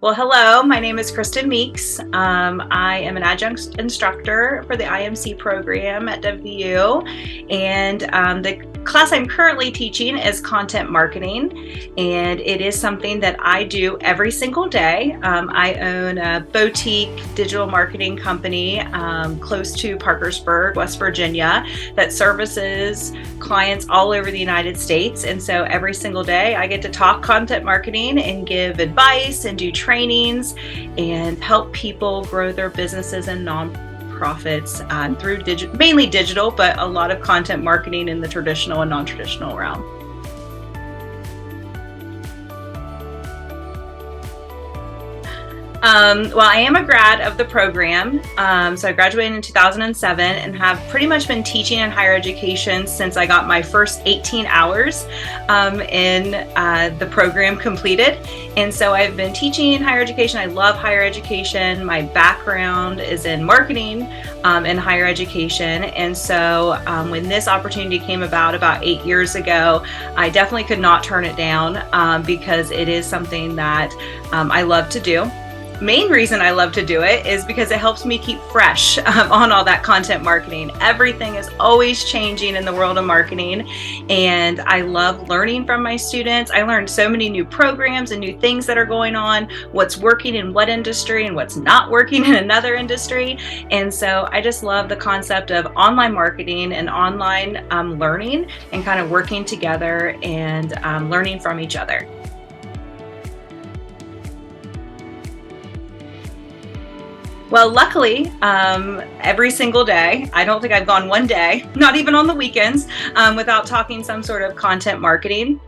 Well, hello, my name is Kristin Meeks. I am an adjunct instructor for the IMC program at WVU, and the class I'm currently teaching is content marketing, and it is something that I do every single day. I own a boutique digital marketing company close to Parkersburg, West Virginia, that services clients all over the United States. And so every single day I get to talk content marketing and give advice and do trainings and help people grow their businesses and nonprofits through mainly digital, but a lot of content marketing in the traditional and non-traditional realm. Well, I am a grad of the program, so I graduated in 2007 and have pretty much been teaching in higher education since I got my first 18 hours in the program completed. And so I've been teaching in higher education. I love higher education. My background is in marketing and higher education. And so when this opportunity came about 8 years ago, I definitely could not turn it down because it is something that I love to do. Main reason I love to do it is because it helps me keep fresh on all that content marketing. Everything is always changing in the world of marketing, and I love learning from my students. I learned so many new programs and new things that are going on, what's working in what industry and what's not working in another industry. And so I just love the concept of online marketing and online learning and kind of working together and learning from each other. Well, luckily, every single day, I don't think I've gone one day, not even on the weekends, without talking some sort of content marketing.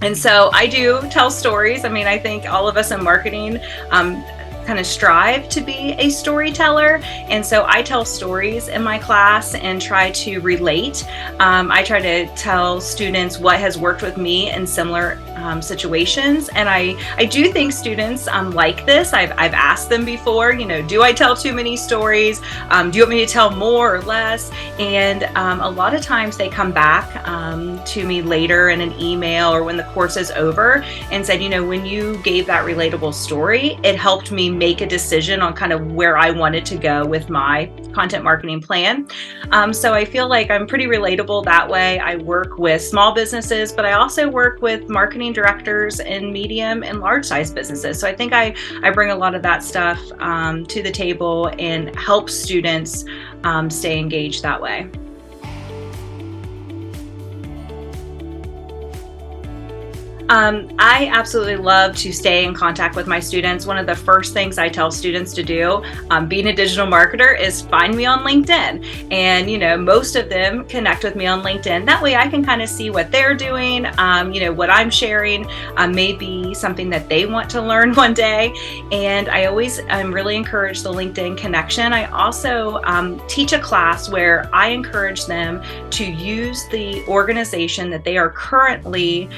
And so I do tell stories. I mean, I think all of us in marketing kind of strive to be a storyteller. And so I tell stories in my class and try to relate. I try to tell students what has worked with me in similar situations. And I do think students like this. I've asked them before, do I tell too many stories? Do you want me to tell more or less? And a lot of times they come back to me later in an email or when the course is over and said, when you gave that relatable story, it helped me make a decision on kind of where I wanted to go with my content marketing plan. So I feel like I'm pretty relatable that way. I work with small businesses, but I also work with marketing directors in medium and large size businesses. So I think I bring a lot of that stuff to the table and help students stay engaged that way. I absolutely love to stay in contact with my students. One of the first things I tell students to do, being a digital marketer, is find me on LinkedIn. And, most of them connect with me on LinkedIn. That way I can kind of see what they're doing, what I'm sharing may be something that they want to learn one day. And I always really encourage the LinkedIn connection. I also teach a class where I encourage them to use the organization that they are currently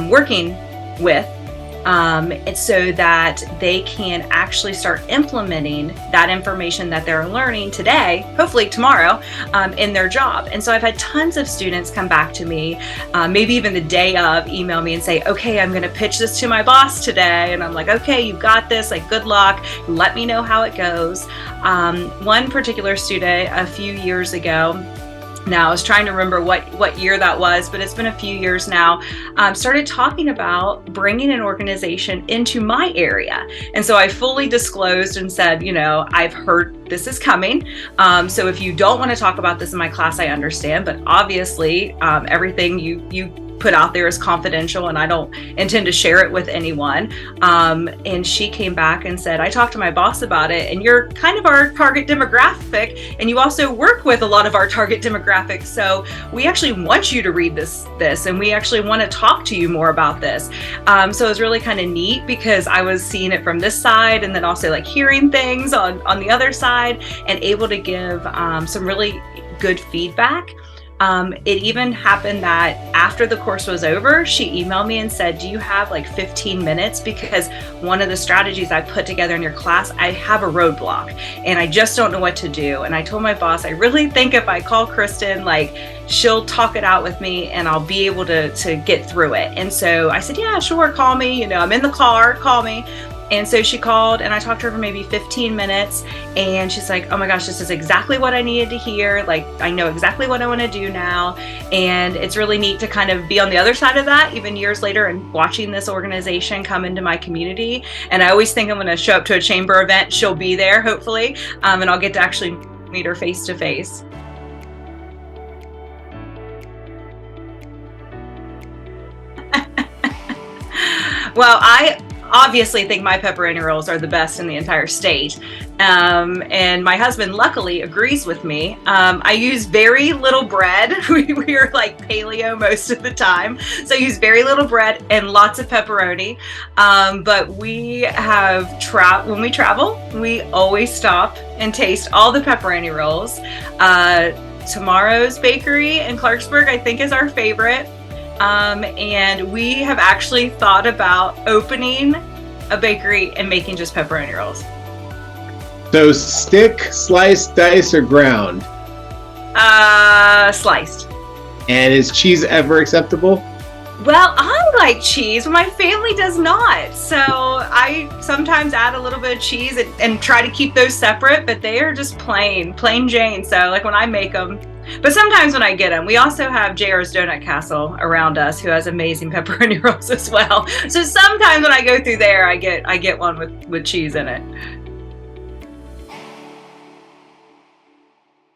working with so that they can actually start implementing that information that they're learning today, hopefully tomorrow, in their job. And so I've had tons of students come back to me, maybe even the day of, email me and say, okay, I'm going to pitch this to my boss today. And I'm like, okay, you got this, good luck. Let me know how it goes. One particular student a few years ago, now I was trying to remember what year that was, but it's been a few years now, started talking about bringing an organization into my area. And so I fully disclosed and said, I've heard this is coming. So if you don't want to talk about this in my class, I understand, but obviously everything you put out there is confidential and I don't intend to share it with anyone. And she came back and said, I talked to my boss about it, and you're kind of our target demographic, and you also work with a lot of our target demographics. So we actually want you to read this, and we actually want to talk to you more about this. So it was really kind of neat because I was seeing it from this side and then also hearing things on the other side and able to give some really good feedback. It even happened that after the course was over, she emailed me and said, do you have 15 minutes? Because one of the strategies I put together in your class, I have a roadblock and I just don't know what to do. And I told my boss, I really think if I call Kristin, she'll talk it out with me and I'll be able to get through it. And so I said, yeah, sure, call me. I'm in the car, call me. And so she called, and I talked to her for maybe 15 minutes, and she's like, oh my gosh, this is exactly what I needed to hear. Like, I know exactly what I want to do now. And it's really neat to kind of be on the other side of that, even years later, and watching this organization come into my community. And I always think I'm going to show up to a chamber event. She'll be there, hopefully, and I'll get to actually meet her face to face. Well, I obviously think my pepperoni rolls are the best in the entire state. And my husband luckily agrees with me. I use very little bread. We are like paleo most of the time. So I use very little bread and lots of pepperoni. But we have when we travel, we always stop and taste all the pepperoni rolls. Tomorrow's Bakery in Clarksburg, I think, is our favorite. And we have actually thought about opening a bakery and making just pepperoni rolls. So stick, sliced, dice, or ground? Sliced. And is cheese ever acceptable? Well, I like cheese, but my family does not. So I sometimes add a little bit of cheese and try to keep those separate, but they are just plain Jane. So like when I make them, but sometimes when I get them, we also have JR's Donut Castle around us, who has amazing pepperoni rolls as well. So sometimes when I go through there, I get one with cheese in it.